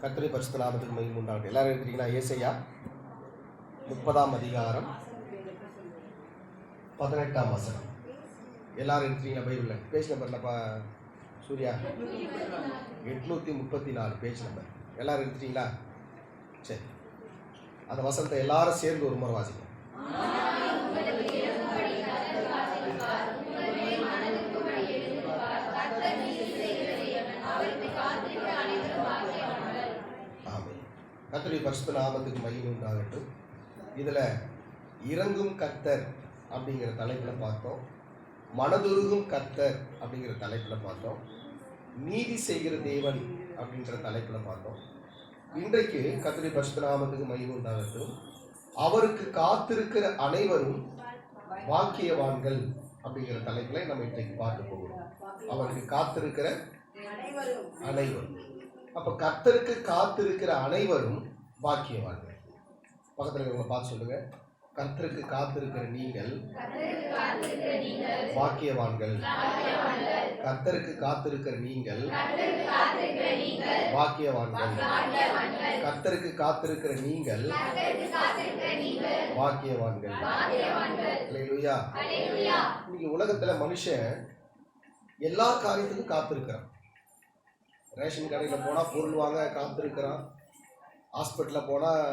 கர்த்தருடைய பரிசுத்த நாமத்துக்கு மகிமை உண்டாகட்டும். எல்லாரும் இருக்கிறீங்களா? ஏசாயா 30ஆம் அதிகாரம் 18ஆம் வசனம். எல்லாரும் இருக்கிறீங்களா? பைபிளில் பேஜ் நம்பர்லப்பா சூர்யா 834 பேஜ் நம்பர். எல்லாரும் இருக்கிறீங்களா? சரி, அந்த வசனத்தை எல்லாரும் சேர்ந்து ஒரு முறை வாசிக்கணும். கர்த்தருடைய பரிசுத்த நாமத்துக்கு மகிமை உண்டாகட்டும். இதில் இறங்கும் கர்த்தர் அப்படிங்கிற தலைப்பில் பார்த்தோம், மனதுருகும் கர்த்தர் அப்படிங்கிற தலைப்பில் பார்த்தோம், நீதி செய்கிற தேவன் அப்படிங்கிற தலைப்பில் பார்த்தோம். இன்றைக்கு கர்த்தருடைய பரிசுத்த நாமத்துக்கு மகிமை உண்டாகட்டும். அவருக்கு காத்திருக்கிற அனைவரும் பாக்கியவான்கள் அப்படிங்கிற தலைப்பில் நம்ம இன்றைக்கு பார்க்க போகிறோம். அவருக்கு காத்திருக்கிற அனைவரும். அப்ப கர்த்தருக்கு காத்திருக்கிற அனைவரும் பாக்கியவான்கள். பக்கத்தில் இருக்கிறவங்க பார்த்து சொல்லுங்க, கர்த்தருக்கு காத்திருக்கிற நீங்கள் பாக்கியவான்கள். கர்த்தருக்கு காத்திருக்கிற நீங்கள் பாக்கியவான்கள். கர்த்தருக்கு காத்திருக்கிற நீங்கள் பாக்கியவான்கள். அல்லேலூயா. இன்னைக்கு உலகத்துல மனுஷன் எல்லா காரியத்துக்கும் காத்திருக்கிறான். ரேஷன் கடையில் போனால் பொருள் வாங்க காத்திருக்கிறான், ஹாஸ்பிட்டலில் போனால்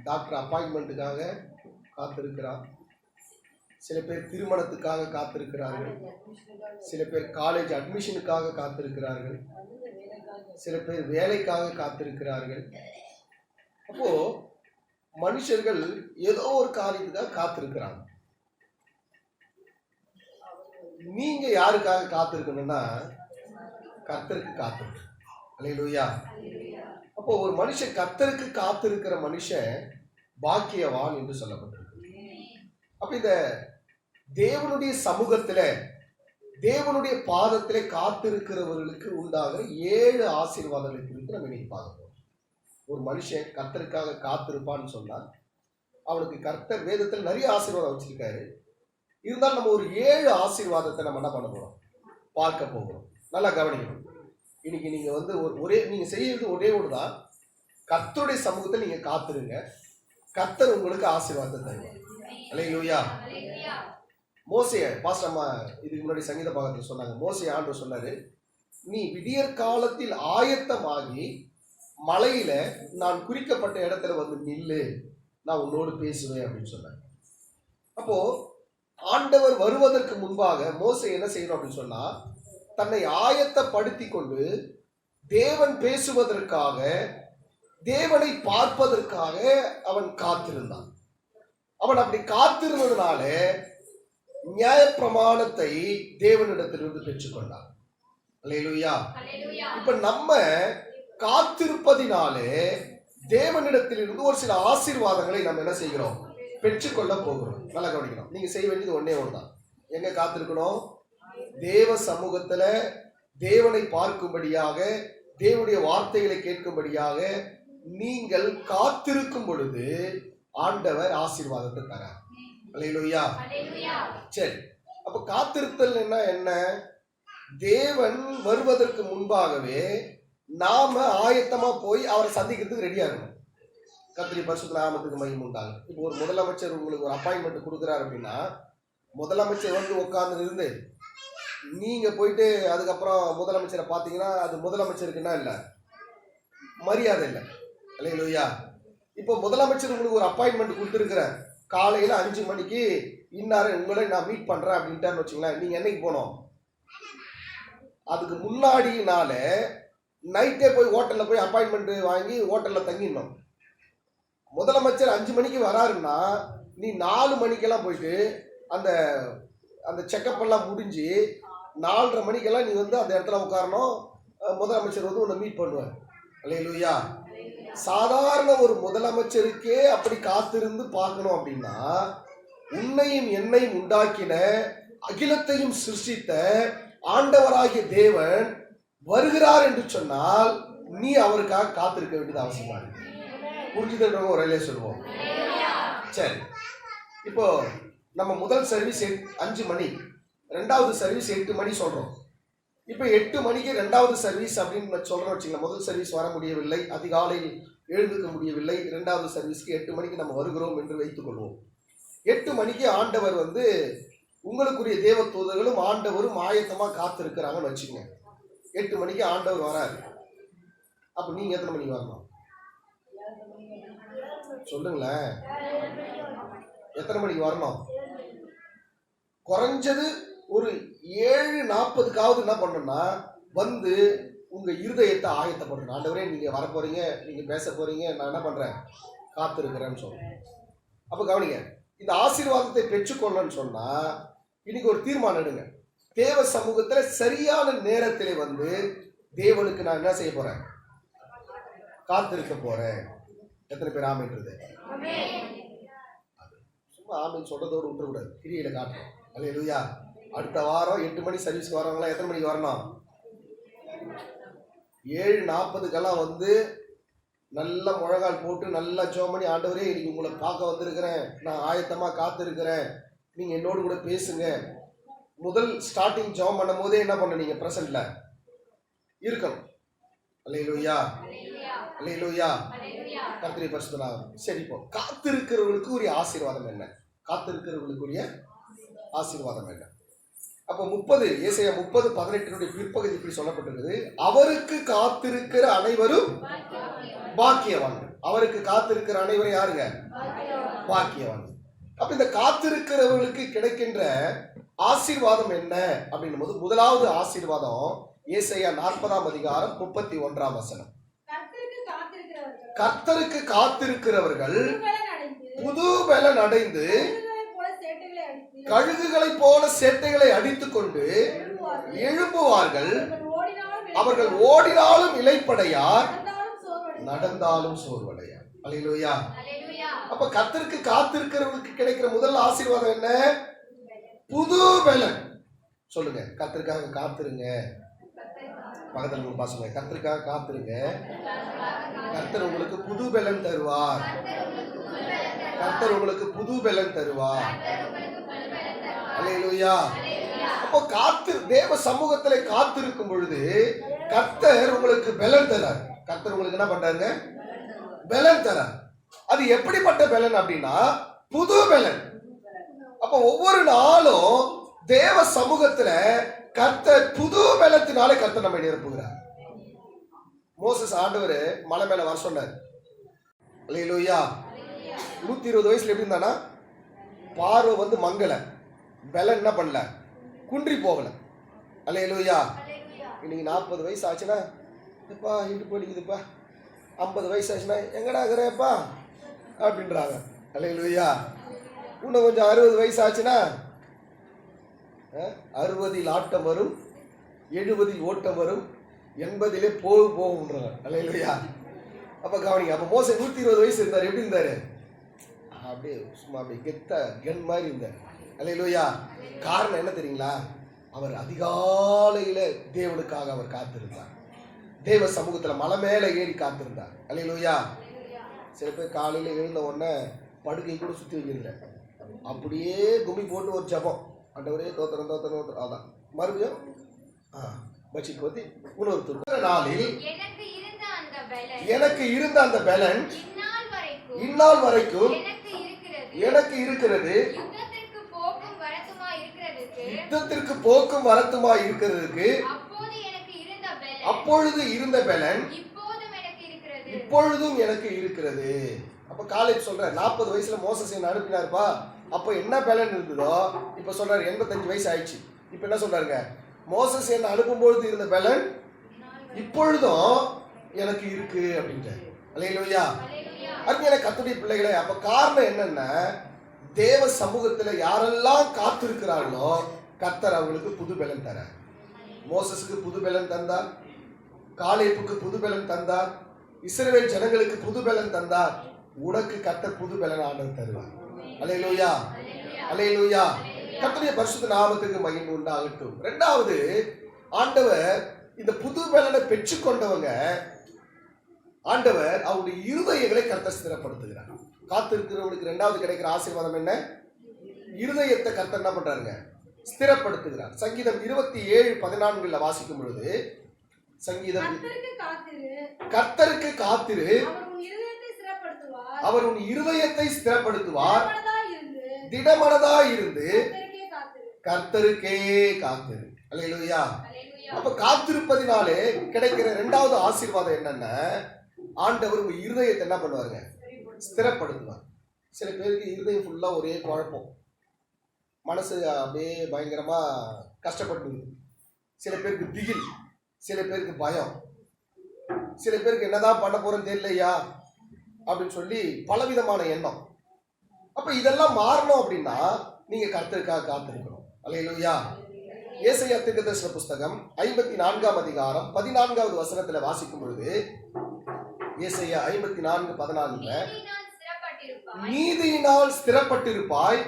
டாக்டர் அப்பாயின்மெண்ட்டுக்காக காத்திருக்கிறான், சில பேர் திருமணத்துக்காக காத்திருக்கிறார்கள், சில பேர் காலேஜ் அட்மிஷனுக்காக காத்திருக்கிறார்கள், சில பேர் வேலைக்காக காத்திருக்கிறார்கள். அப்போது மனுஷர்கள் ஏதோ ஒரு காரியத்துக்காக காத்திருக்கிறாங்க. நீங்கள் யாருக்காக காத்திருக்கணும்னா கர்த்தருக்கு காத்திருக்கு. அல்லேலூயா. அப்போ ஒரு மனுஷன் கர்த்தருக்கு காத்திருக்கிற மனுஷன் பாக்கியவான் என்று சொல்லப்பட்டிருக்கு. அப்ப இந்த தேவனுடைய சமூகத்துல, தேவனுடைய பாதத்திலே காத்திருக்கிறவர்களுக்கு உண்டாகிற 7 ஆசீர்வாதங்களை குறித்து நம்ம இன்னைக்கு பார்க்க போறோம். ஒரு மனுஷன் கர்த்தருக்காக காத்திருப்பான்னு சொன்னா அவனுக்கு கர்த்தர் வேதத்தில் நிறைய ஆசீர்வாதம் வச்சிருக்காரு. இருந்தாலும் நம்ம ஒரு 7 ஆசீர்வாதத்தை நம்ம என்ன பண்ண போறோம், பார்க்க போகிறோம். நல்லா கவனிக்கணும். இன்னைக்கு நீங்க நீங்க செய்யறது ஒரே ஒன்றுதான், கர்த்தருடைய சமூகத்தில் நீங்க காத்திருங்க, கர்த்தர் உங்களுக்கு ஆசீர்வாதத்தை தருவார். அல்லேலூயா. மோசே பாஸ்டர் அம்மா இதுக்கு முன்னாடி சங்கீத பாகத்தில் சொன்னாங்க, மோசே ஆண்டவர் சொன்னாரு, நீ விடியற் காலத்தில் ஆயத்தமாகி மலையில நான் குறிக்கப்பட்ட இடத்துல வந்து நில்லு, நான் உன்னோடு பேசுவேன் அப்படின்னு சொன்னாங்க. அப்போ ஆண்டவர் வருவதற்கு முன்பாக மோசே என்ன செய்யணும் அப்படின்னு சொன்னா, தன்னை ஆயத்தப்படுத்தி கொண்டு தேவன் பேசுவதற்காக, தேவனை பார்ப்பதற்காக அவன் காத்திருந்தான். அவன் அப்படி காத்திருந்ததுனால நியாயப்பிரமாணத்தை தேவனிடத்திலிருந்து பெற்றுக்கொண்டான். அல்லேலூயா. இப்ப நம்ம காத்திருப்பதினாலே தேவனிடத்திலிருந்து ஒரு சில ஆசீர்வாதங்களை நம்ம என்ன செய்கிறோம், பெற்றுக்கொள்ள போகிறோம். நல்லா கவனிக்கணும். நீங்க செய்ய வேண்டியது ஒன்னே ஒன்றுதான். எங்க காத்திருக்கணும்? தேவ சமூகத்துல தேவனை பார்க்கும்படியாக, தேவனுடைய வார்த்தைகளை கேட்கும்படியாக நீங்கள் காத்திருக்கும் பொழுது ஆண்டவர் ஆசீர்வாதத்தை தரார். அல்லேலூயா. சரி, அப்ப காத்திருத்தல் என்ன? தேவன் வருவதற்கு முன்பாகவே நாம ஆயத்தமா போய் அவரை சந்திக்கிறதுக்கு ரெடியா இருக்கணும். கர்த்தருடைய பரிசுத்த நாமத்துக்கு மகிமை உண்டாகும். இப்போ ஒரு முதலமைச்சர் உங்களுக்கு ஒரு அப்பாயின்மெண்ட் கொடுக்குறாரு அப்படின்னா, முதலமைச்சர் வந்து உட்கார்ந்து இருந்து நீங்க போயிட்டு அதுக்கப்புறம் முதலமைச்சரை பார்த்தீங்கன்னா அது முதலமைச்சருக்குன்னா இல்லை, மரியாதை இல்லை. அல்லேலூயா. இப்போ முதலமைச்சர் உங்களுக்கு ஒரு அப்பாயின்மெண்ட் கொடுத்துருக்குறேன், காலையில் 5 மணிக்கு இன்னார உங்களை நான் மீட் பண்றேன் அப்படின்ட்டான்னு வச்சுங்களேன், நீங்க என்னைக்கு போனோம்? அதுக்கு முன்னாடினால நைட்டே போய் ஹோட்டல்ல போய் அப்பாயின்மெண்ட் வாங்கி ஹோட்டல்ல தங்கிடணும். முதலமைச்சர் 5 மணிக்கு வராருன்னா நீ 4 மணிக்கெல்லாம் போயிட்டு அந்த அந்த செக்கப் எல்லாம் முடிஞ்சு 4:30 மணிக்கெல்லாம் நீ வந்து அந்த இடத்துல உட்காரணும். முதலமைச்சர் வந்து உன்னை மீட் பண்ணுவார். அல்லேலூயா. சாதாரண ஒரு முதலமைச்சருக்கே அப்படி காத்திருந்து பார்க்கணும் அப்படின்னா, உன்னையும் என்னையும் உண்டாக்கின, அகிலத்தையும் சிருஷ்டித்த ஆண்டவராகிய தேவன் வருகிறார் என்று சொன்னால் நீ அவருக்காக காத்திருக்க வேண்டியது அவசியமா இருக்கு. புரிஞ்சுதுன்றவங்க ஒரு வேலையை சொல்லுவோம். சரி, இப்போ நம்ம முதல் சர்வீஸ் 5 மணி, 2வது சர்வீஸ் 8 மணி சொல்றோம். இப்ப 8 மணிக்கு 2வது சர்வீஸ் அப்படின்னு சொல்றோம் வச்சுக்கலாம். முதல் சர்வீஸ் வர முடியவில்லை, அதிகாலையில் எழுந்துக்க முடியவில்லை, 2வது சர்வீஸ்க்கு 8 மணிக்கு நம்ம வருகிறோம் என்று வைத்துக் கொள்வோம். 8 மணிக்கு ஆண்டவர் உங்களுக்குரிய தேவ தூதர்களும் ஆண்டவரும் ஆயத்தமா காத்திருக்கிறாங்கன்னு வச்சுக்கோங்க. 8 மணிக்கு ஆண்டவர் வராரு. அப்ப நீங்க எத்தனை மணிக்கு வரணும் சொல்லுங்களேன்? எத்தனை மணிக்கு வரணும்? குறைஞ்சது ஒரு 7:40க்காவது என்ன பண்ணணும்னா உங்க இருதயத்தை ஆயத்தப்படணும். ஆண்டவரே நீங்க வர போறீங்க, நீங்க பேச போறீங்க, நான் என்ன பண்றேன், காத்திருக்கிறேன்னு சொல்றேன். அப்ப கவனிங்க, இந்த ஆசீர்வாதத்தை பெற்றுக்கொள்ளணும்னு சொன்னா இன்னைக்கு ஒரு தீர்மானம் எடுங்க. தேவ சமூகத்துல சரியான நேரத்திலே தேவனுக்கு நான் என்ன செய்ய போறேன், காத்திருக்க போறேன். எத்தனை பேர் ஆமைன்றது? சும்மா ஆமைன்னு சொல்றதோடு விட்டுறக்கூடாது, கிரியில காட்டுறோம். அல்லேலூயா. அடுத்த வாரம் 8 மணி சர்வீஸ்க்கு வரவங்களா எத்தனை மணிக்கு வரணும்? 7:40க்கெல்லாம் நல்ல முழங்கால் போட்டு நல்லா ஜெபம் பண்ணி, ஆண்டவரே இன்னைக்கு உங்களை பார்க்க வந்திருக்கிறேன், நான் ஆயத்தமா காத்திருக்கிறேன், நீங்க என்னோடு கூட பேசுங்க. முதல் ஸ்டார்டிங் ஜெபம் பண்ணும் போதே என்ன பண்ண, நீங்க பிரசன்ட்ல இருக்கணும். அல்லேலூயா, அல்லேலூயா, கர்த்தருடைய பரிசுத்த நாமம். சரி, இப்போ காத்திருக்கிறவர்களுக்கு உரிய ஆசீர்வாதம் என்ன? காத்திருக்கிறவர்களுக்குரிய ஆசீர்வாதம் என்ன? அப்போ 30 ஏசாயா 30:18 பிற்பகுதி இப்படி சொல்லப்பட்டிருக்குது, அவருக்கு காத்திருக்கிற அனைவரும் பாக்கியவான்கள். அவருக்கு காத்திருக்கிற அனைவரும் யாருங்க? பாக்கியவான்கள். அப்ப இந்த காத்திருக்கிறவர்களுக்கு கிடைக்கின்ற ஆசீர்வாதம் என்ன அப்படின்னும் போது, முதலாவது ஆசீர்வாதம் ஏசாயா 40:31 கர்த்தருக்கு காத்திருக்கிறவர்கள் புது பலன் அடைந்து கழுகுகளை போல சேட்டைகளை அடித்துக் கொண்டு எழும்புவார்கள். அவர்கள் ஓடினாலும் இளைப்படையார், நடந்தாலும் சோர்வடையார். அல்லேலூயா. அப்ப கர்த்தருக்கு காத்திருக்கிறவர்களுக்கு கிடைக்கிற முதல் ஆசீர்வாதம் என்ன? புது பலன். சொல்லுங்க, கர்த்தருக்காக காத்திருங்க. பக்கத்துல பாசுங்க, கர்த்தருக்காக காத்திருங்க, கர்த்தர் உங்களுக்கு புது பலன் தருவார். கர்த்தர் உங்களுக்கு புது பலன் தருவார். அல்லேலூயா. அப்போ தேவ சமூகத்திலே காத்திருக்கும் பொழுது கர்த்தர் உங்களுக்கு பலன் தரார். கர்த்தர் உங்களுக்கு என்ன பண்றாருங்க? பலன் தரார். அது எப்படிப்பட்ட பலன் அப்படின்னா புது பலன். அப்ப ஒவ்வொரு நாளும் தேவ சமூகத்துல கர்த்தர் புது பலத்தினாலே கர்த்தர் நம்மை நிரப்புகிறார். மோசஸ் ஆண்டவர் மலை மேல வர சொன்னார். அல்லேலூயா. 120 வயசுல எப்படி இருந்தானா, பார்வை மங்கல, பலன் என்ன பண்ணல, குன்றி போகல. அல்லேலூயா. இன்னைக்கு 40 வயசு ஆச்சுன்னா, எப்பா இடுப்பு வலிக்குதுப்பா, 50 வயசு ஆச்சுன்னா எங்கடா இருக்கிறேப்பா அப்படின்றாங்க. அல்லேலூயா. இன்னும் கொஞ்சம் 60 வயசு ஆச்சுன்னா 60 ஆட்டம் வரும், 70 ஓட்டம் வரும், 80 போகும்ன்றாங்க. அல்லேலூயா. அப்ப கவனிங்க, அப்ப மோசே 120 வயசு இருந்தார். எப்படி இருந்தாரு? அப்படியே சும்மா அப்படியே கெத்த கன் மாதிரி இருந்தார். அல்லேலூயா. காரணம் என்ன தெரியுங்களா? அவர் அதிகாலையில தேவனுக்காக அவர் காத்திருந்தார். தேவ சமூகத்துல மலை மேல ஏறி காத்திருந்தார். அல்லேலூயா. சில பேர் காலையில எழுந்த உடனே படுக்கை கூட சுத்தி வைக்கிறதில்ல, அப்படியே கும்மி போட்டு ஒரு ஜபம், ஆண்டவரே தோத்திரம் தோத்திரம், அதான் மறுபடியும் பட்சிக்கு வந்து இன்னொரு நாளில் எனக்கு இருந்த அந்த பலன் இந்நாள் வரைக்கும் எனக்கு இருக்கிறது. யுத்தத்திற்கு போக்கும் வரத்துமா இருக்கிறதுக்கு அப்பொழுது இருந்த பலன் இப்பொழுதும் எனக்கு இருக்கிறது. அப்ப காலேஜ் சொல்ற 40 வயசுல மோசஸ் என்ன அனுப்பினார்ப்பா, அப்ப என்ன பலன் இருந்ததோ இப்ப சொல்றாரு 85 வயசு ஆயிடுச்சு. இப்ப என்ன சொல்றாருங்க, மோசஸ் என்ன அனுப்பும்பொழுது இருந்த பலன் இப்பொழுதும் எனக்கு இருக்கு அப்படின்றாரு. அல்லேலூயா. அருமையான கர்த்தருடைய பிள்ளைகளே, அப்ப காரணம் என்னன்னா, தேவ சமூகத்துல யாரெல்லாம் காத்திருக்கிறார்களோ கர்த்தர் அவங்களுக்கு புது பலன் தரார். மோசஸுக்கு புது பலன் தந்தார், காலேபுக்கு புது பலன் தந்தார், இஸ்ரவேல் ஜனங்களுக்கு புது பலன் தந்தார். உனக்கு கர்த்தர் புது பலன் ஆண்டவர் தருவார். அல்லேலூயா, அல்லேலூயா. கர்த்தருடைய பரிசுத்த நாமத்துக்கு மகிமை உண்டாகட்டும். இரண்டாவது, ஆண்டவர் இந்த புது பலனை பெற்றுக்கொண்டவங்க ஆண்டவர் அவருடைய இருதயங்களை கர்த்தர் ஸ்திரப்படுத்துகிறார். காத்திருக்கிறவங்களுக்கு இரண்டாவது கிடைக்கிற ஆசீர்வாதம் என்ன? இருதயத்தை கர்த்தர் என்ன பண்றாருங்க? ஸ்திரப்படுத்துகிறார். சங்கீதம் 27:14 வாசிக்கும் பொழுது, சங்கீதம் கர்த்தருக்கு காத்திரு, அவர் உன் இருதயத்தை ஸ்திரப்படுத்துவார், திடமனதாய் இருந்து கர்த்தருக்கே காத்திரு. அல்லேலூயா. அப்ப காத்திருப்பதினாலே கிடைக்கிற இரண்டாவது ஆசீர்வாதம் என்னன்னா, ஆண்டவர் உங்க இருதயத்தை என்ன பண்ணுவாருங்க? ஸ்திரப்படுத்துவார். சில பேருக்கு இருதயம் ஃபுல்லா ஒரே குழப்பம், மனசு அப்படியே பயங்கரமா கஷ்டப்பட்டு, சில பேருக்கு திகில், சில பேருக்கு பயம், சில பேருக்கு என்னதான் பண்ண போறேன்னு தெரியலையா அப்படின்னு சொல்லி பலவிதமான எண்ணம். அப்ப இதெல்லாம் மாறணும் அப்படின்னா நீங்க கர்த்தருக்காக காத்திருக்கணும். அல்லேலூயா. ஏசாயா தீர்க்கதரிசன புஸ்தகம் 54:14 வாசிக்கும் பொழுது, ஏசாயா 54:14 நீதியினால் ஸ்திரப்பட்டிருப்பாய்,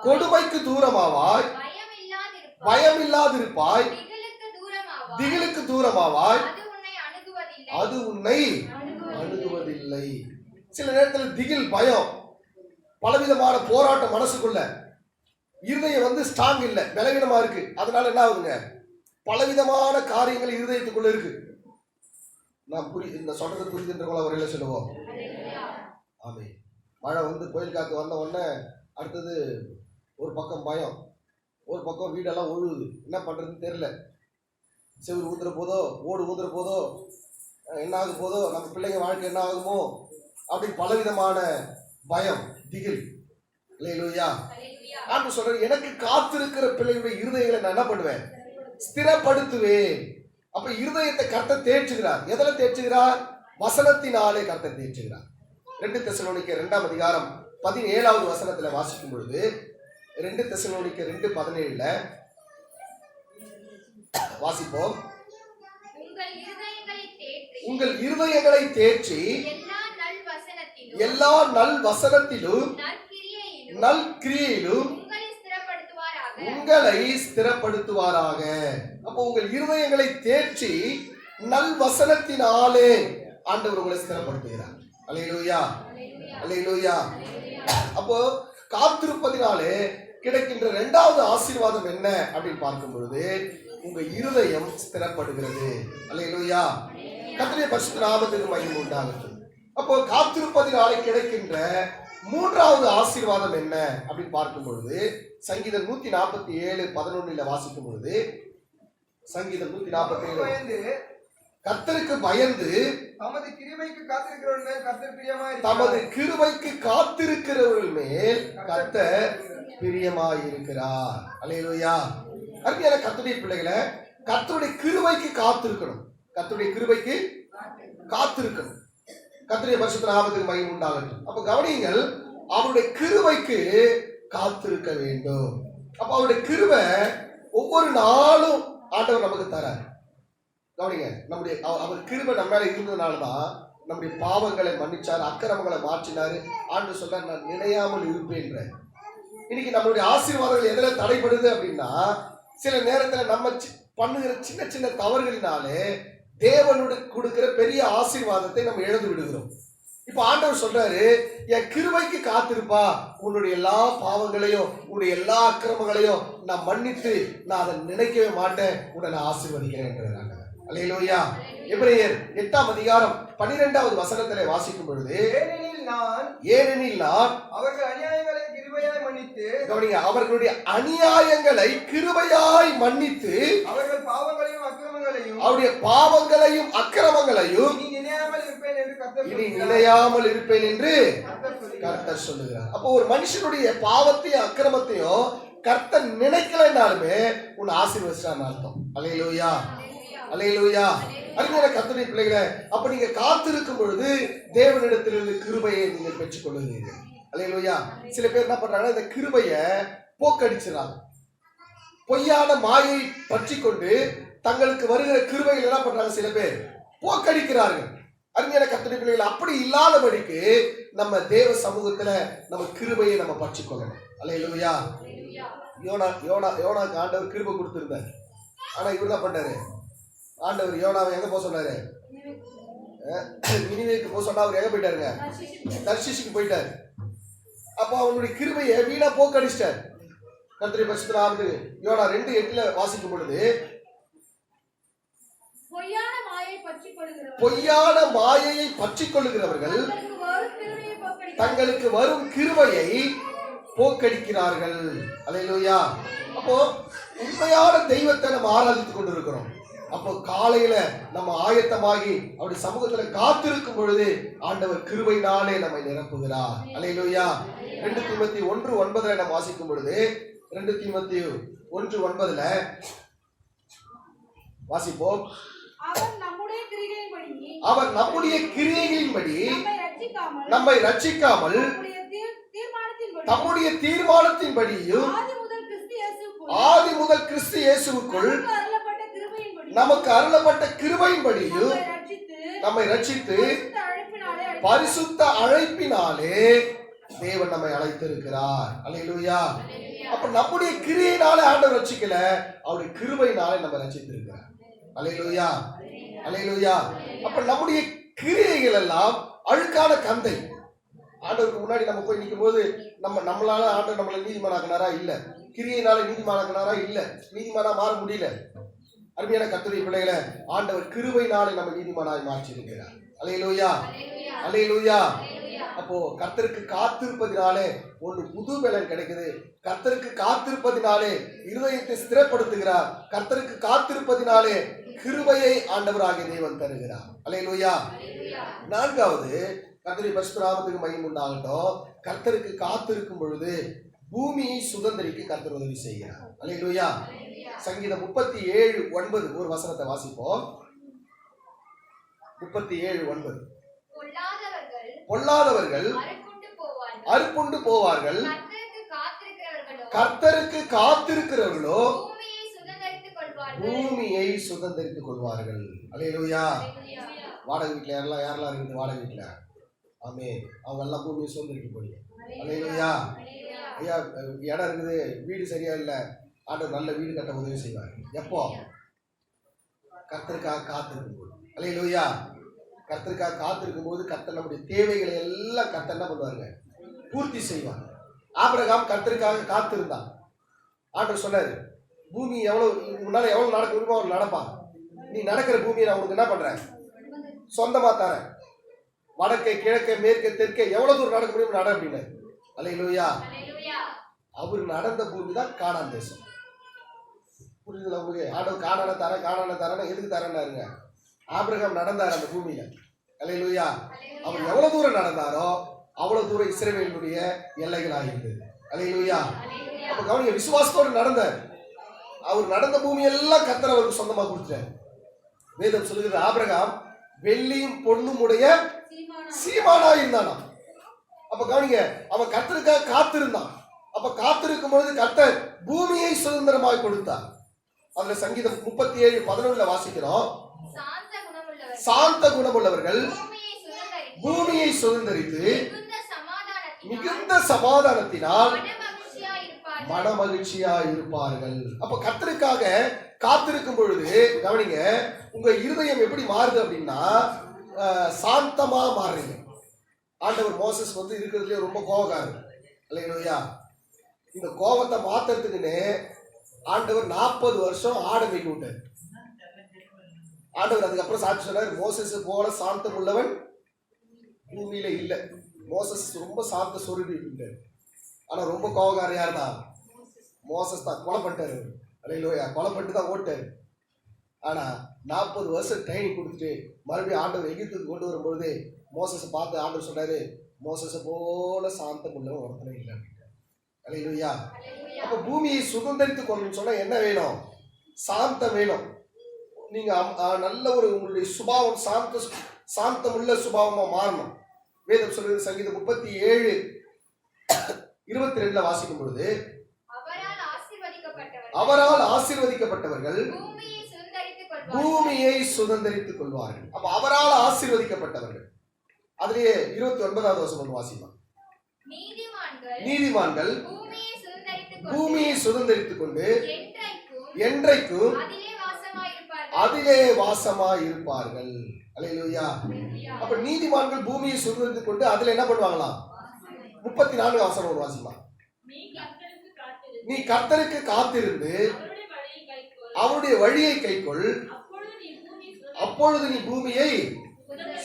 கொடுமைக்கு தூரமாவாய், பயம் இல்லாதிருப்பாய், திகிலுக்கு தூரமாவாய், அது உன்னை அணுகுவதில்லை. சில நேரத்தில் திகில், பயம், பலவிதமான போராட்டம் மனசுக்குள்ள, இருதயம் ஸ்ட்ராங் இல்ல, பலவீனமா இருக்கு. அதனால என்ன ஆகுதுங்க? பலவிதமான காரியங்கள் இருதயத்துக்குள்ள இருக்கு. நான் இந்த சொல்றது புரியுதுன்றவங்கள ஒரு இல்லை சொல்லுவோம். ஆமே. மழை கோயில் காத்து வந்த உடனே அடுத்தது ஒரு பக்கம் பயம், ஒரு பக்கம் வீடெல்லாம் ஒழுகுது, என்ன பண்றதுன்னு தெரியல. செவ்வறு ஊத்துற போதோ, ஓடு ஊத்துற போதோ, என்ன ஆக போதோ, நம்ம பிள்ளைங்க வாழ்க்கை என்ன ஆகுமோ, அப்படி பலவிதமான பயம், திகில். அல்லேலூயா. ஆண்டு சொல்றேன், எனக்கு காத்திருக்கிற பிள்ளைகளுடைய இருதயங்களை நான் என்ன பண்ணுவேன்? ஸ்திரப்படுத்துவேன். அப்ப இருதயத்தை கர்த்தர் தேற்றுகிறார். எதுல தேற்றுகிறார்? வசனத்தினாலே கர்த்தர் தேற்றுகிறார். 2 தெசலோனிக்கேயர் 2:17 வாசிக்கும் பொழுது, 2 தெசலோனிக்கேயர் 2:17 வாசிப்போம். உங்கள் இருதயங்களை தேற்றி எல்லா நல் வசனத்திலும் நல்கிரியையிலும் உங்களை ஸ்திரப்படுத்துவாராக. அப்போ உங்கள் இருதயங்களை தேற்றி நல் வசனத்தினாலே ஆண்டவர் உங்களை ஸ்திரப்படுத்துகிறார். அல்லேலூயா, அல்லேலூயா. அப்போ காத்திருப்பதினாலே கிடைக்கின்ற இரண்டாவது ஆசீர்வாதம் என்ன அப்படின்னு பார்க்கும் பொழுது, உங்க இருதயம் ஸ்திரப்படுகிறது. அல்லேலூயா. கர்த்தருடைய பரிசுத்த நாமத்துக்கு மகிமை உண்டாகட்டும். அப்போ காத்திருப்பதினாலே கிடைக்கின்ற மூன்றாவது ஆசீர்வாதம் என்ன அப்படின்னு பார்க்கும் பொழுது, சங்கீதம் 147:11 வாசிக்கும் பொழுது, சங்கீதம் 147 கர்த்தருக்கு பயந்து தமது கிருபைக்கு காத்திருக்கிறவர்கள் மேல் கர்த்தர் பிரியமாயிருக்கிறார். அல்லேலூயா. அருமையான கர்த்தருடைய பிள்ளைகளை, கர்த்தருடைய கிருபைக்கு காத்திருக்கணும். கர்த்தருடைய கிருபைக்கு காத்திருக்கணும். கர்த்தருடைய பரிசுத்த நாமத்துக்கு மகிமை உண்டாகட்டும். அப்ப கவனியுங்கள், அவருடைய கிருபைக்கு காத்திருக்க வேண்டும். அப்ப அவருடைய கிருபை ஒவ்வொரு நாளும் ஆண்டவர் நமக்கு தரார். கவனிங்க, நம்முடைய அவர் கிருபை நம்ம மேல இருந்ததுனாலதான் நம்முடைய பாவங்களை மன்னிச்சாரு, அக்கிரமங்களை மாற்றினாரு. ஆண்டவர் சொல்றார், நான் நினையாமல் இருப்பேன். இன்னைக்கு நம்மளுடைய ஆசீர்வாதங்கள் எதுல தடைபடுது அப்படின்னா, சில நேரத்துல நம்ம பண்ணுகிற சின்ன சின்ன தவறுகளினாலே தேவனுடைய கொடுக்கிற பெரிய ஆசீர்வாதத்தை நம்ம இழந்து விடுகிறோம். இப்ப ஆண்டவர் சொல்றாரு, என் கிருபைக்கு காத்திருப்பா, உன்னுடைய எல்லா பாவங்களையும் உன்னுடைய எல்லா அக்கிரமங்களையும் நான் மன்னித்து நான் அதை நினைக்கவே மாட்டேன், உன்னை நான் ஆசீர்வதிக்கிறேன். அல்லேலூயா. எபிரேயர் 8:12 வாசிக்கும் பொழுது, ஏனெனில் நான் அவர்கள் அநியாயங்களை கிருபையாய் மன்னித்து, கவனிங்க, அவர்களுடைய அநியாயங்களை கிருபையாய் மன்னித்து அவர்கள் பாவங்களையும் அக்கிரமங்களையும் அவருடைய பாவங்களையும் அக்கிரமங்களையும் இனி நினையாமல் இருப்பேன் என்று கர்த்தர் சொல்லுகிறார். அப்போ ஒரு மனுஷனுடைய பாவத்தையும் அக்கிரமத்தையும் கர்த்தர் நினைக்கலைன்னாலுமே உன்னை ஆசீர்வதிச்சான்னு அர்த்தம். அல்லேலூயா, அல்லேலூயா. அருமையான கர்த்தருடைய பிள்ளைகளை, அப்ப நீங்க காத்திருக்கும் பொழுது தேவனிடத்திலிருந்து கிருபையை நீங்க பெற்றுக் கொள்ளுவீர்கள். அல்லேலூயா. சில பேர் என்ன பண்றாங்க, இந்த கிருபையை போக்கடிச்சுறாங்க. பொய்யான மாயை பற்றி கொண்டு தங்களுக்கு வருகிற கிருபைகள் என்ன பண்றாங்க, சில பேர் போக்கடிக்கிறார்கள். அருமையான கர்த்தருடைய பிள்ளைகளை, அப்படி இல்லாதபடிக்கு நம்ம தேவ சமூகத்துல நம்ம கிருபையை நம்ம பற்றிக் கொள்ளணும். அல்லேலூயா. யோனாக்கு ஆண்டவர் கிருபை கொடுத்திருந்தார். ஆனா இவர் என்ன பண்ணாரு, ஆண்டவர் யோனாவை எங்க போக சொன்னாரு, நினிவேக்கு போக சொன்னா அவர் எங்க போயிட்டாருங்க, தர்ஷீஷுக்கு போயிட்டாரு. அப்ப அவனுடைய கிருபையை வீணா போக்கடிச்சிட்டார். கர்த்தருடைய பரிசுத்த நாமத்துக்கு யோனா 2:8 வாசிக்கும் பொழுது, பொய்யான மாயையை பற்றிக் கொள்ளுகிறவர்கள் தங்களுக்கு வரும் கிருபையை போக்கடிக்கிறார்கள். அல்லேலூயா. அப்போ உண்மையான தெய்வத்தை நம்ம ஆராதித்துக் கொண்டிருக்கிறோம். அப்போ காலையில நம்ம ஆயத்தமாகி அவருடைய சமூகத்துல காத்திருக்கும் பொழுது ஆண்டவர் கிருபையினாலே நம்மை நிரப்புகிறார். அல்லேலூயா. 2 தீமோத்தேயு 1:9 நம்ம வாசிக்கும் பொழுது, 2 தீமோத்தேயு 1:9 வாசிப்போம். அவர் நம்முடைய கிரியைகளின்படி நம்மை ரட்சிக்காமல் தம்முடைய தீர்மானத்தின்படியும் ஆதி முதல் கிறிஸ்து இயேசுவுக்குள் நமக்கு அருளப்பட்ட கிருபையின்படியும் நம்மை ரட்சித்து பரிசுத்த அழைப்பினாலே தேவன் நம்மை அழைத்திருக்கிறார். அல்லேலூயா. அப்ப நம்முடைய கிரியையினாலே ஆண்டவர் ரட்சிக்கல, அவருடைய கிருபையினாலே நம்ம ரட்சித்திருக்கிறார். அல்லேலூயா. அல்லேலூயா. அப்ப நம்முடைய கிரியைகள் எல்லாம் அழுக்கான கந்தை. ஆண்டவருக்கு முன்னாடி நம்ம போய் நிற்கும் போது நம்மளால ஆண்டவர் நம்மளை நீதிமானாக்குனாரா? இல்ல. கிரியையினால நீதிமானாக்குனாரா? இல்ல. நீதிமானா மாற முடியல. அருமையான கர்த்தருடைய பிள்ளைகளை, ஆண்டவர் கிருபையினாலே நம்ம நீதிமானாய் மாற்றி இருக்கிறார். அல்லேலூயா. அல்லேலூயா. அப்போ கர்த்தருக்கு காத்திருப்பதினாலே ஒன்று புது பலன் கிடைக்குது. கர்த்தருக்கு காத்திருப்பதினாலே இருதயத்தை ஸ்திரப்படுத்துகிறார். கர்த்தருக்கு காத்திருப்பதினாலே கிருபையை ஆண்டவராகிய தேவன் தருகிறார். அல்லேலூயா. 4வது, கர்த்தருடைய பரிசுத்த நாமத்துக்கு மகிமை உண்டாகட்டும். கர்த்தருக்கு காத்திருக்கும் பொழுது பூமியை சுதந்தரிக்க கர்த்தர் உதவி செய்கிறார். அல்லேலூயா. சங்கீதம் 37:9 ஒரு வசனத்தை வாசிப்போம். 37:9. பொல்லாதவர்கள் அறுப்புண்டு போவார்கள், கர்த்தருக்கு காத்திருக்கிறவர்களோ பூமியை சுதந்தரித்துக் கொள்வார்கள். அல்லேலூயா. வாடகை வீட்டுல யாரெல்லாம் இருக்குது? வாடகை வீட்டுல ஆமே, அவங்க எல்லாம் பூமியை சுதந்தரிக்க போறீங்க. அல்லேலூயா. ஐயா, இடம் இருக்குது, வீடு சரியா இல்ல, ஆண்டவர் நல்ல வீடு கட்ட உதவி செய்வார். எப்போ? கர்த்தருக்காக காத்திருக்கும் போது. அல்லேலூயா. கர்த்தருக்காக காத்திருக்கும் போது கர்த்தர் நம்முடைய தேவைகளை எல்லாம் கர்த்தர் என்ன பண்ணுவாங்க? பூர்த்தி செய்வாங்க. ஆபிரகாம் கர்த்தருக்காக காத்திருந்தான். ஆண்டவர் சொன்னாரு, பூமி உன்னால எவ்வளவு நடக்க முடியுமோ அவன் நடப்பான். நீ நடக்கிற பூமியை நான் உனக்கு என்ன பண்றேன்? சொந்தமா தரேன். வடக்கே கிழக்கே மேற்கே தெற்கே எவ்வளவு தூரம் நடக்க முடியும் நட அப்படின்னு. அல்லேலூயா. அவர் நடந்த பூமி தான் கானான் தேசம். புரியுதுல உங்களுக்கு? ஆண்டவர் கானான தரேன் எதுக்கு தரேன்னாருங்க? ஆபிரகாம் நடந்தார் அந்த பூமியில. அல்லேலூயா. அவர் எவ்வளவு தூரம் நடந்தாரோ அவ்வளவு தூரம் இஸ்ரவேலுடைய எல்லைகளாக இருந்தது. அல்லேலூயா. அப்ப கவனிங்க, விசுவாசத்தோடு நடந்தார். அவர் நடந்த பூமி எல்லாம் கர்த்தர் அவருக்கு சொந்தமா கொடுத்தார். வேதம் சொல்லுகிறது, ஆபிரகாம் வெள்ளியும் பொண்ணும் உடைய சீமானா இருந்தானா. அப்ப கவனிங்க, அவன் கர்த்தருக்காக காத்திருந்தான். அப்ப காத்திருக்கும் பொழுது கர்த்தர் பூமியை சுதந்திரமாய் கொடுத்தார். அதுல சங்கீதம் 37:11 வாசிக்கிறோம். சாந்த குணமுள்ளவர்கள் பூமியை சுதந்தரித்து மிகுந்த சமாதானத்தினால் மனமகிழ்ச்சியா இருப்பார்கள். அப்ப கர்த்தருக்காக காத்திருக்கும் பொழுது கவனிங்க, உங்க இருதயம் எப்படி மாறுது அப்படின்னா சாந்தமா மாறுறீங்க. ஆண்டவர் மோசஸ் இருக்கிறதுலயே ரொம்ப கோபக்காரர். அல்லேலூயா. இந்த கோபத்தை மாத்துறதுக்குன்னு ஆண்டவர் 40 வருஷம் ஆட வைக்க விட்டார். ஆண்டவர் அதுக்கப்புறம் சாட்சி சொன்னார், மோசஸ் போல சாந்தம் உள்ளவன் பூமியில இல்ல. மோசஸ் ரொம்ப சாந்த சொருடி இருந்தார். ஆனா ரொம்ப கோபக்காரர் யார் தான்? மோசஸ் தான். கொலை பண்ணிட்டாரு. அல்லேலூயா. கொலை பண்ணிட்டு தான் ஓட்டாரு. ஆனா 40 வருஷம் ட்ரைனிங் கொடுத்துட்டு மறுபடியும் ஆண்டவர் எகிப்துக்கு கொண்டு வரும்பொழுது மோசஸை பார்த்து ஆண்டவர் சொன்னாரு, மோசஸை போல சாந்தம் உள்ளவன் ஒருத்தனை இல்லை அப்படின்ட்டார். அல்லேலூயா. அப்ப பூமியை சுதந்திரித்துக் கொள்ளணும்னு சொன்னா என்ன வேணும்? சாந்தம் வேணும். நீங்க நல்ல ஒரு உங்களுடைய சுபாவம் சாந்தம் உள்ள சுபாவமா மாறணும். வேதம் சொல்றது சங்கீதம் 37:22 வாசிக்கும் பொழுது, அவரால் ஆசீர்வதிக்கப்பட்டவர்கள் பூமியை சுதந்தரித்துக் கொள்வார்கள். அப்ப அவரால் ஆசீர்வதிக்கப்பட்டவர்கள். அதுலயே 29வது வசனம் வாசிக்கலாம். நீதிமான்கள் பூமியை சுதந்தரித்துக் கொண்டு என்றைக்கும் அதிலே வாசமாய் இருப்பார்கள். அல்லேலூயா. அப்ப நீதிமான்கள் பூமியை சுதந்தரித்துக் கொண்டு அதுல என்ன பண்ணுவாங்களாம்? 34வது வசனம் வாசிக்கலாம். நீ கர்த்தருக்கு காத்திருந்து அவருடைய வழியை கைக்கொள், அப்பொழுது நீ பூமியை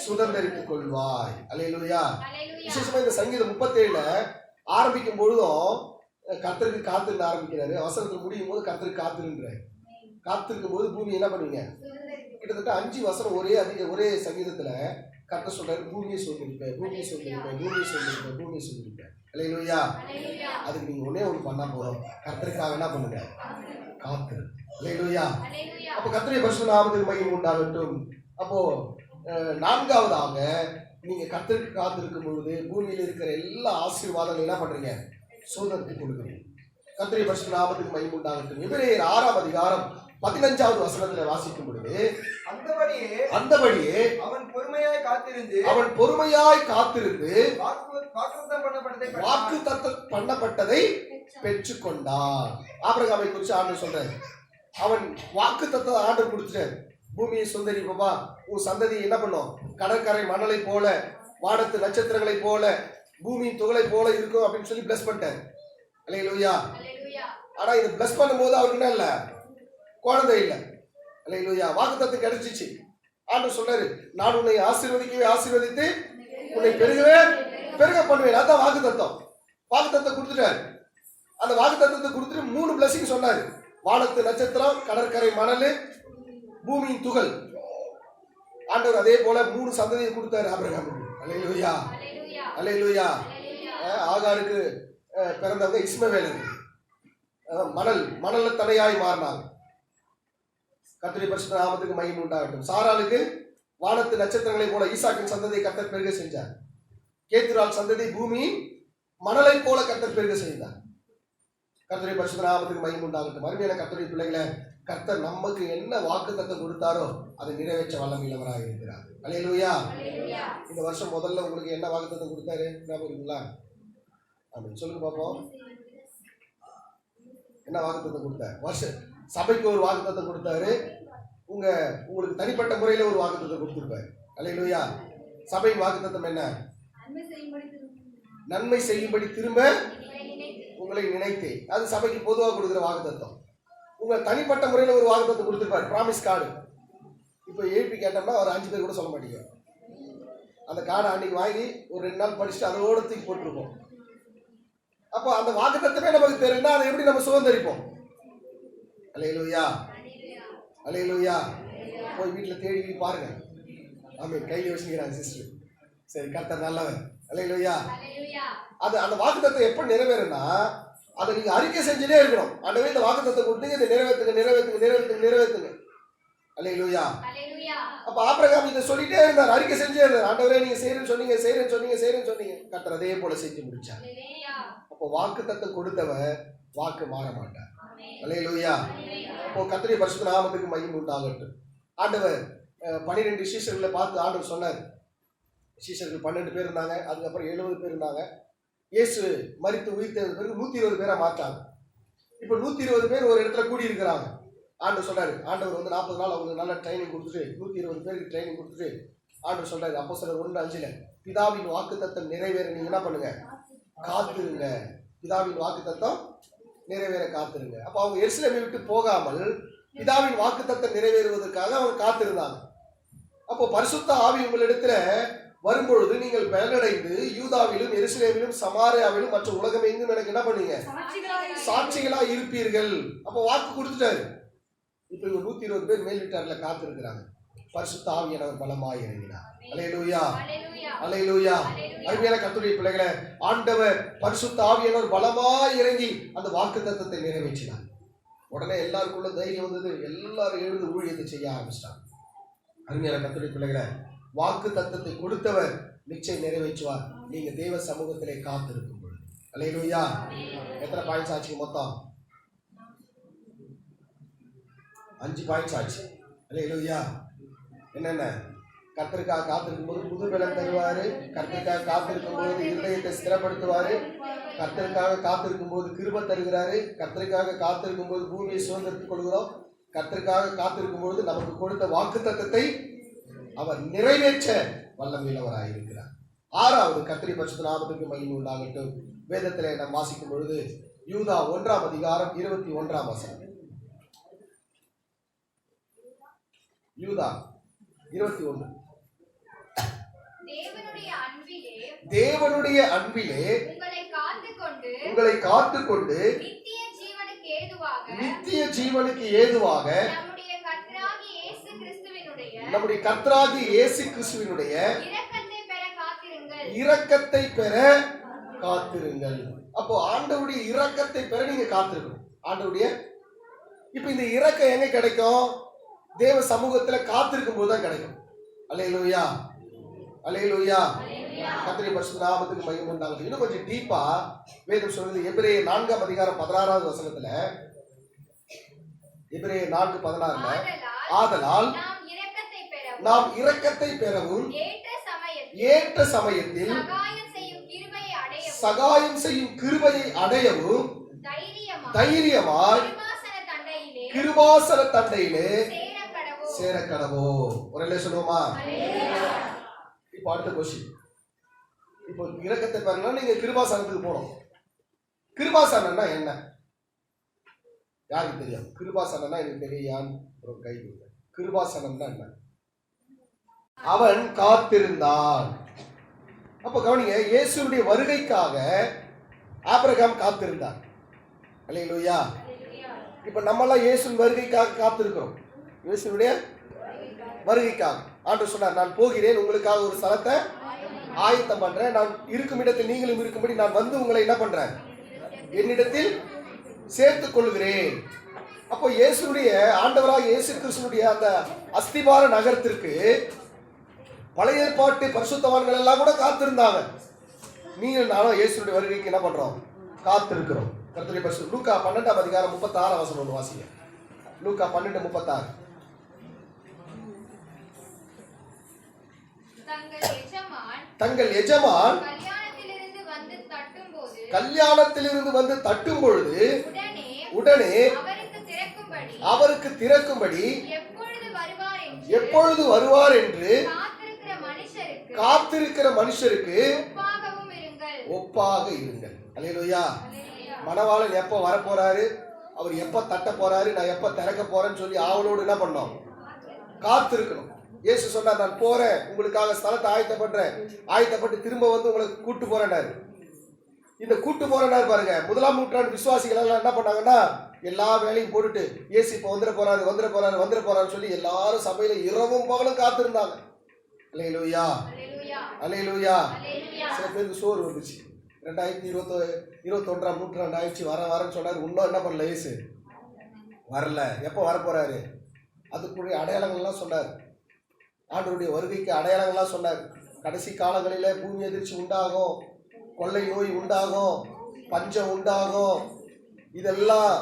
சுதந்தரித்துக் கொள்வாய். அல்லேலூயா. விசேஷமா இந்த சங்கீதம் 37 ஆரம்பிக்கும் பொழுதும் கர்த்தருக்கு காத்திருந்து ஆரம்பிக்கிறாரு. வசனத்தில் முடியும் போது கர்த்தருக்கு காத்திருக்கிறார். காத்திருக்கும் போது பூமி என்ன பண்ணுவீங்க? கிட்டத்தட்ட 5 வசனம் ஒரே சங்கீதத்துல கர்த்தர் சொல்றாரு, பூமியை சொல்லிருப்பேன், பூமியை சொல்லிருப்பேன், பூமியை சொல்லிருப்பேன், பூமியை சொல்லிருப்பேன். அல்லேலூயா. அதுக்கு நீங்க ஒன்னே ஒன்று பண்ணா போதும், கர்த்தருக்காக என்ன பண்ணுங்க? காத்திரு. அல்லேலூயா. அப்ப கர்த்தருடைய பரிசுத்த நாமத்துக்கு மகிமை உண்டாகட்டும். அப்போ 4வதாக நீங்க கர்த்தருக்கு காத்திருக்கும் பொழுது பூமியில இருக்கிற எல்லா ஆசீர்வாதங்களும் என்ன பண்றீங்க? சுதந்திரத்துக்கு கொடுக்குறீங்க. கர்த்தருடைய பரிசுத்த நாமத்துக்கு மகிமை உண்டாகட்டும். எபிரேயர் 6ஆம் அதிகாரம் 15வது வசனத்துல வாசிக்கும் பொழுது, அந்தபடியே அவன் பொறுமையாய் காத்திருந்து வாக்குத்தத்தம் பண்ணப்பட்டதை பெற்றுக்கொண்டான். ஆபிரகாமை குறித்து ஆண்டவர் சொல்றாரு, அவன் வாக்குத்தத்தத்தை ஆண்டவர் கொடுத்துட்டார். பூமியை சுதந்தரிப்பா, உன் சந்ததி என்ன பண்ணும்? கடற்கரை மணலை போல, வானத்து நட்சத்திரங்களை போல, பூமியின் துகளை போல இருக்கும் அப்படின்னு சொல்லி பிளஸ் பண்ணிட்டார். அல்லேலூயா. ஆனா இது பிளஸ் பண்ணும்போது அவருக்கு என்ன இல்ல? குழந்தை இல்லை. அல்லேலூயா. வாக்குத்தத்தம் கிடைச்சிச்சு. ஆண்டவர் சொல்றாரு, நான் உன்னை ஆசீர்வதிக்கவே ஆசீர்வதித்து உன்னை பெருக பண்ணுவேன். அதான் வாக்குத்தத்தம். வாக்குத்தத்தம் கொடுத்துட்டாரு. அந்த வாக்குத்தத்தத்தை கொடுத்துட்டு 3 பிளஸிங் சொன்னாரு. வானத்து நட்சத்திரம், கடற்கரை மணல், பூமியின் துகள். ஆண்டவர் அதே போல 3 சந்ததியை கொடுத்தாரு ஆபிரகாமுக்கு. அல்லேலூயா. அல்லேலூயா. ஆகாருக்கு பிறந்தவங்க இஸ்மவேலர். மணல்ல தனையாய் மாறினாங்க. கர்த்தருடைய பரிசுத்த நாமத்துக்கு மகிமை உண்டாகட்டும். சாராளுக்கு வானத்து நட்சத்திரங்களை போல ஈசாக்கின் சந்ததியை கர்த்தர் பெருக செஞ்சார். கேத்துரால் சந்ததி பூமியின் மணலை போல கர்த்தர் பெருக செய்தார். கர்த்தருடைய பரிசுத்த நாமத்துக்கு மகிமை உண்டாகட்டும். அருமையான கர்த்தருடைய பிள்ளைகளை, கர்த்தர் நமக்கு என்ன வாக்குத்தத்தம் கொடுத்தாரோ அதை நிறைவேற்ற வல்லமையுள்ளவராக இருக்கிறார். அல்லேலூயா. இந்த வருஷம் முதல்ல உங்களுக்கு என்ன வாக்குத்தத்தம் கொடுத்தாரு? ஞாபகம் இருக்குங்களா? ஆமாம், சொல்லுங்க பாப்போம். என்ன வாக்குத்தத்தம் கொடுத்தாரு? வருஷம் சபைக்கு ஒரு வாக்குத்தத்தம் கொடுத்தாரு. உங்களுக்கு தனிப்பட்ட முறையில ஒரு வாக்குத்தத்தம் கொடுத்திருப்பாரு. அல்லேலூயா. சபையின் வாக்குத்தத்தம் என்ன? நன்மை செய்யும்படி திரும்ப உங்களை நினைத்தேன். அது சபைக்கு பொதுவாக கொடுக்குற வாக்குத்தத்தம். உங்க தனிப்பட்ட முறையில் ஒரு வாக்குத்தத்தம் கொடுத்திருப்பாரு, பிராமிஸ் கார்டு. இப்போ எழுப்பி கேட்டோம்னா ஒரு 5 பேர் கூட சொல்ல மாட்டீங்க. அந்த கார்டை அன்னைக்கு வாங்கி ஒரு 2 நாள் படிச்சுட்டு அதோட தூக்கி போட்டிருப்போம். அப்போ அந்த வாக்குத்தத்தமே நமக்கு தெரியும்னா அதை எப்படி நம்ம சுதந்திரிப்போம்? அல்லேலூயா. அல்லேலூயா. போய் வீட்டில் தேடி பாருங்க. ஆமென். கையில் வச்சுக்கிறாங்க சிஸ்டர். சரி, கர்த்தர் நல்லவன். அல்லேலூயா. அது அந்த வாக்குத்தத்தம் எப்ப நிறைவேறும்னா, அதை நீங்க அறிக்கை செஞ்சுட்டே இருக்கணும். ஆண்டவே இந்த வாக்குத்தத்தம் கொடுத்தீங்க, இதை நிறைவேற்றுங்க, நிறைவேற்றுங்க, நிறைவேற்றுங்க, நிறைவேற்றுங்க. அல்லேலூயா. அப்ப ஆபிரகாம் இதை சொல்லிட்டே இருந்தார், அறிக்கை செஞ்சே இருந்தார். ஆண்டவரே நீங்க செய்யறேன்னு சொன்னீங்க, செய்யறேன்னு சொன்னீங்க, செய்யறேன்னு சொன்னீங்க. கர்த்தர் அதே போல செஞ்சு முடிச்சார். அப்போ வாக்குத்தத்தம் கொடுத்தவர் வாக்கு மாற மாட்டார். அல்லேலூயா. அப்போ கர்த்தருடைய பரிசுத்த நாமத்துக்கு மகிமை உண்டாகட்டும். ஆண்டவர் 12 சீஷர்களை பார்த்து ஆண்டவர் சொன்னார். சீஷர்கள் 12 பேர் இருந்தாங்க. அதுக்கப்புறம் 70 பேர் இருந்தாங்க. இயேசு மரித்து உயிர்த்தெழுந்த பிறகு 120 பேரா மாற்றாங்க. இப்போ 120 பேர் ஒரு இடத்துல கூடி இருக்கிறாங்க. ஆண்டவர் சொல்றாரு, ஆண்டவர் 40 நாள் அவங்களுக்கு நல்ல ட்ரைனிங் கொடுத்துட்டு 120 பேருக்கு ட்ரைனிங் கொடுத்துட்டு ஆண்டவர் சொல்றாரு, அப்போஸ்தலர் 1:5 பிதாவின் வாக்குத்தத்தம் நிறைவேற நீங்க என்ன பண்ணுங்க? காத்திருங்க. பிதாவின் வாக்குத்தத்தம் நிறைவேற காத்திருங்க. அப்ப அவங்க எருசலேமை விட்டு போகாமல் பிதாவின் வாக்குத்தத்தம் நிறைவேறுவதற்காக அவங்க காத்திருந்தாங்க. அப்போ பரிசுத்த ஆவி உங்களிடத்துல வரும்பொழுது நீங்கள் பலனடைந்து யூதாவிலும் எருசலேமிலும் சமாரியாவிலும் மற்ற உலகம் எங்கும் எனக்கு என்ன பண்ணீங்க? சாட்சிகளா இருப்பீர்கள். அப்போ வாக்கு கொடுத்துட்டாரு. இப்ப 120 பேர் மேல் வீட்டார்ல காத்திருக்கிறாங்க. பரிசுத்த ஆவியானவர் பலமாய் இறங்கினார். அல்லேலூயா. அல்லேலூயா. அருமையான கர்த்தருடைய பிள்ளைகளே, ஆண்டவர் பரிசுத்த ஆவியானவர் பலமாய் இறங்கி அந்த வாக்குத்தத்தத்தை நிறைவேற்றினார். உடனே எல்லாருக்குள்ள தைரியம் வந்தது. எல்லாரும் எழுந்து ஊழியத்தை செய்ய ஆரம்பிச்சிட்டாங்க. அருமையான கர்த்தருடைய பிள்ளைகளே, வாக்கு தத்தத்தை கொடுத்தவர் நிச்சயம் நிறைவேற்றுவார். நீங்க தேவ சமூகத்திலே காத்திருக்கும் பொழுது. அல்லேலூயா. எத்தனை பாயிண்ட்ஸ் ஆச்சு? மொத்தம் 5 பாயிண்ட்ஸ் ஆச்சு. அல்லேலூயா. என்னென்ன? கர்த்தருக்காக காத்திருக்கும் போது புது பலன் தருவாரு. கர்த்தருக்காக காத்திருக்கும் போது இருதயத்தை ஸ்திரப்படுத்துவாரு. கர்த்தருக்காக காத்திருக்கும் போது கிருபை தருகிறாரு. கர்த்தருக்காக காத்திருக்கும் போது பூமியை சுதந்திரத்துக் கொள்கிறோம். கர்த்தருக்காக காத்திருக்கும் பொழுது நமக்கு கொடுத்த வாக்கு தத்தத்தை அவர் நிறைவேற்ற வல்லமையுள்ளவராக இருக்கிறார். 6வது, கர்த்தருடைய பரிசுத்த நாமத்துக்கு மகிமை உண்டாகட்டும். வேதத்திலே நாம் வாசிக்கும் பொழுது யூதா 1ஆம் அதிகாரம் 21ஆம் வசனம். யூதா 21. தேவனுடைய அன்பிலே உங்களை காத்துக்கொண்டு நித்திய ஜீவனுக்கு ஏதுவாக நம்முடைய கர்த்தராகிய இயேசு கிறிஸ்துவினுடைய இரக்கத்தை பெற காத்திருங்கள். அப்போ ஆண்டவருடைய இரக்கத்தை பெற நீங்க காத்திருக்கணும். ஆண்டவருடைய இப்ப இந்த இரக்கம் எங்க கிடைக்கும்? தேவ சமூகத்துல காத்திருக்கும் போதுதான் கிடைக்கும். அல்லேலூயா, அல்லேலூயா. கர்த்தருடைய பரிசுத்த நாமத்துக்கு மகிமை உண்டாகட்டும். இன்னும் கொஞ்சம் டீப்பா வேதம் சொல்றது எபிரேயர் 4ஆம் அதிகாரம் 16வது வசனத்துல, எபிரேயர் 4:16, ஆதலால் நாம் இரக்கத்தை பெறவும் ஏற்ற சமயத்தில் சகாயம் செய்யும் கிருபையை அடையவும் தைரியமாய் கிருபாசன தண்டையிலே சேரக்கடவோ. ஒரு சொல்லுவோமா? இப்ப அடுத்த கொஸ்டின். இப்போ இரக்கத்தை பெறணும், நீங்க கிருபாசனத்துக்கு போகணும். கிருபாசனம்னா என்ன? யாருக்கு தெரியும்? கிருபாசனம்னா எனக்கு தெரியான் ஒரு கை. கிருபாசனம்னா என்ன? அவன் காத்திருந்தான். அப்ப கவனிங்க, இயேசுடைய வருகைக்காக ஆபிரகாம் காத்திருந்தார். அல்லேலூயா. இப்ப நம்மளாம் இயேசுவின் வருகைக்காக காத்திருக்கிறோம். இயேசுடைய வருகைக்காக ஆண்டவர் சொன்னார், நான் போகிறேன், உங்களுக்காக ஒரு ஸ்தலத்தை ஆயத்தம் பண்றேன், நான் இருக்கும் இடத்தில் நீங்களும் இருக்கும்படி நான் வந்து உங்களை என்ன பண்றேன்? என்னிடத்தில் சேர்த்துக் கொள்கிறேன். அப்போ இயேசுடைய ஆண்டவராக இயேசு கிறிஸ்துடைய அந்த அஸ்திபார நகரத்திற்கு பழைய ஏற்பாட்டு பரிசுத்தவான்கள் எல்லாம் கூட காத்திருந்தாங்க. நீங்கள் நானும் இயேசுடைய வருகைக்கு என்ன பண்றோம்? காத்திருக்கிறோம். கர்த்தருடைய பரிசுத்த லூக்கா 12ஆம் அதிகாரம் 36 வசனம் ஒன்று வாசிங்க. லூக்கா 12:36. தங்கள் எஜமான் கல்யாணத்திலிருந்து வந்து தட்டும் பொழுது உடனே அவருக்கு திறக்கும்படி எப்பொழுது வருவார் என்று காத்திருக்கிற மனுஷருக்கு ஒப்பாக இருங்கள். அல்லேலூயா. மணவாளன் எப்ப வர போறாரு, அவர் எப்ப தட்ட போறாரு, நான் எப்ப திறக்க போறேன்னு சொல்லி ஆவலோடு என்ன பண்ணோம்? காத்திருக்கணும். இயேசு சொன்னார், நான் போறேன், உங்களுக்காக ஸ்தலத்தை ஆயத்தப்படுறேன், ஆயத்தப்பட்டு திரும்ப வந்து உங்களுக்கு கூட்டு போறேன்னாரு. இந்த கூட்டு போறேன்னாரு பாருங்க. 1ஆம் நூற்றாண்டு விசுவாசிகள் எல்லாம் என்ன பண்ணாங்கன்னா, எல்லா வேலையும் போட்டுட்டு இயேசு இப்ப வந்துட போறாரு சொல்லி எல்லாரும் சபையில இரவும் பகலும் காத்திருந்தாங்க. அல்லேலூயா, அல்லேலூயா. சில பேருக்கு சோறு வந்துச்சு. 2021ஆம் நூற்றாண்டு ஆயிடுச்சு, வரேன்னு சொன்னாரு. இன்னும் என்ன பண்ணல, இயேசு வரல. எப்போ வரப்போறாரு? அதுக்குரிய அடையாளங்கள்லாம் சொன்னார். ஆண்டவருடைய வருகைக்கு அடையாளங்கள்லாம் சொன்னார். கடைசி காலங்களில் பூமி எதிர்ச்சி உண்டாகும், கொள்ளை நோய் உண்டாகும், பஞ்சம் உண்டாகும், இதெல்லாம்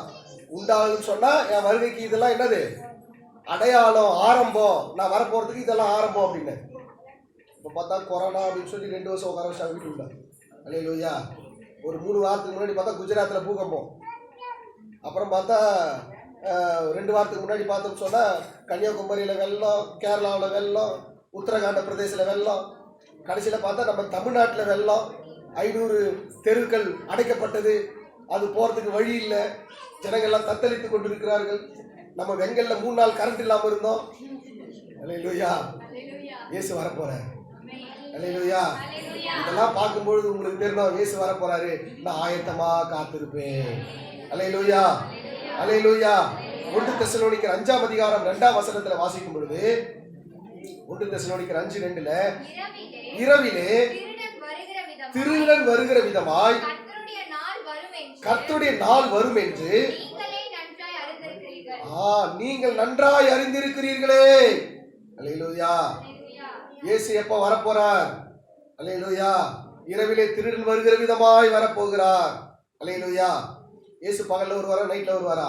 உண்டாகுன்னு சொன்னா என் வருகைக்கு இதெல்லாம் என்னது? அடையாளம், ஆரம்பம். நான் வரப்போறதுக்கு இதெல்லாம் ஆரம்பம் அப்படின்னு. இப்போ பார்த்தா கொரோனா அப்படின்னு சொல்லி 2 வருஷம் உட்கார வச்சா வீட்டுல. அல்லேலூயா. ஒரு 3 வாரத்துக்கு முன்னாடி பார்த்தா குஜராத்தில் பூகம்பம். அப்புறம் பார்த்தா 2 வாரத்துக்கு முன்னாடி பார்த்தோம்னு சொன்னால் கன்னியாகுமரியில் வெள்ளம், கேரளாவில் வெள்ளம், உத்தரகாண்ட பிரதேசத்தில் வெள்ளம், கடைசியில் பார்த்தா நம்ம தமிழ்நாட்டில் வெள்ளம். 500 தெருக்கள் அடைக்கப்பட்டது. அது போகிறதுக்கு வழி இல்லை. ஜனங்கள்லாம் தத்தளித்து கொண்டிருக்கிறார்கள். நம்ம வெங்கல்ல 3 நாள் கரண்ட் இல்லாமல் இருந்தோம். அல்லேலூயா. இயேசு வரப்போறார். அல்லேலூயா. இதெல்லாம் பார்க்கும்பொழுது உங்களுக்கு தெரியும், இயேசு வரப்போறாரு, நான் ஆயத்தமா காத்திருப்பேன். அல்லேலூயா, அல்லேலூயா. 1 தெசலோனிக்கர் 5ஆம் அதிகாரம் 2ஆம் வசனத்துல வாசிக்கும் பொழுது, 1 தெசலோனிக்கர் 5:2, இரவிலே திருடன் வருகிற விதமாய் கர்த்தருடைய நாள் வரும் என்று நீங்கள் நன்றாய் அறிந்திருக்கிறீர்களே. அல்லேலூயா. இயேசு எப்ப வரப்போறார்? அல்லேலூயா. இரவிலே திருடன் வருகிற விதமாய் வரப்போகிறார். அல்லேலூயா. இயேசு பகல்ல வருவாரா, நைட்ல வருவாரா?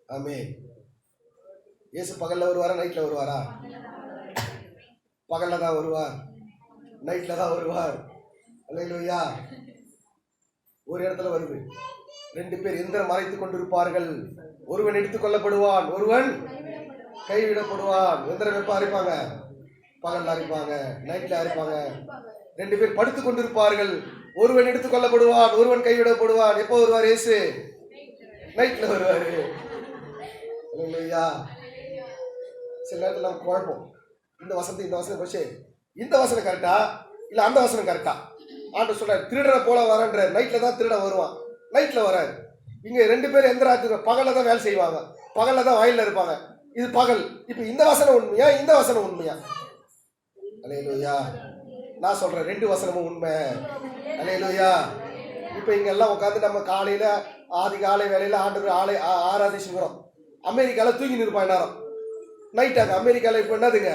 ஆமென். இயேசு பகல்ல வருவாரா, நைட்ல வருவாரா? பகல்ல தான் வருவார், நைட்ல தான் வருவார். அல்லேலூயா. ஒரு இடத்துல வருது, 2 பேர் எந்திரம் மறைத்துக் கொண்டிருப்பார்கள், ஒருவன் எடுத்துக் கொள்ளப்படுவான், ஒருவன் கைவிடப்படுவான். எந்திரம் எப்ப அரைப்பாங்க? பகல்ல அரைப்பாங்க, நைட்ல அரைப்பாங்க. 2 பேர் படுத்துக் கொண்டிருப்பார்கள். ஒருவன் எடுத்துக் கொள்ளப்படுவான், ஒருவன் கைவிடப்படுவான். எப்போ வருவார் இயேசு? நைட்ல வருவாரு. இல்லையா? சில நேரத்தில் நம்ம குழப்பம். இந்த வசனம் போச்சு, இந்த வசனம் கரெக்டா இல்ல அந்த வசனம் கரெக்டா? ஆண்டு சொல்றாரு, திருடனை போல வரன்ற. நைட்ல தான் திருட வருவான், நைட்ல வராரு. இங்க 2 பேரும் எந்த ராத்திரி பகல்ல தான் வேலை செய்வாங்க, பகல்ல தான் வயல்ல இருப்பாங்க. இது பகல். இப்ப இந்த வசனம் உண்மையா, இந்த வசனம் உண்மையா? அல்லேலூயா. நான் சொல்றேன் 2 வசனமும் உண்மை. அல்லேலூயா. இப்ப இங்க எல்லாம் உட்காந்து நம்ம காலையில காலை வேலையில ஆண்டவர் ஆராதிச்சுக்கிறோம். அமெரிக்கால தூங்கி நிற்பான் நேரம். நைட்டாங்க அமெரிக்கால இப்ப என்னதுங்க,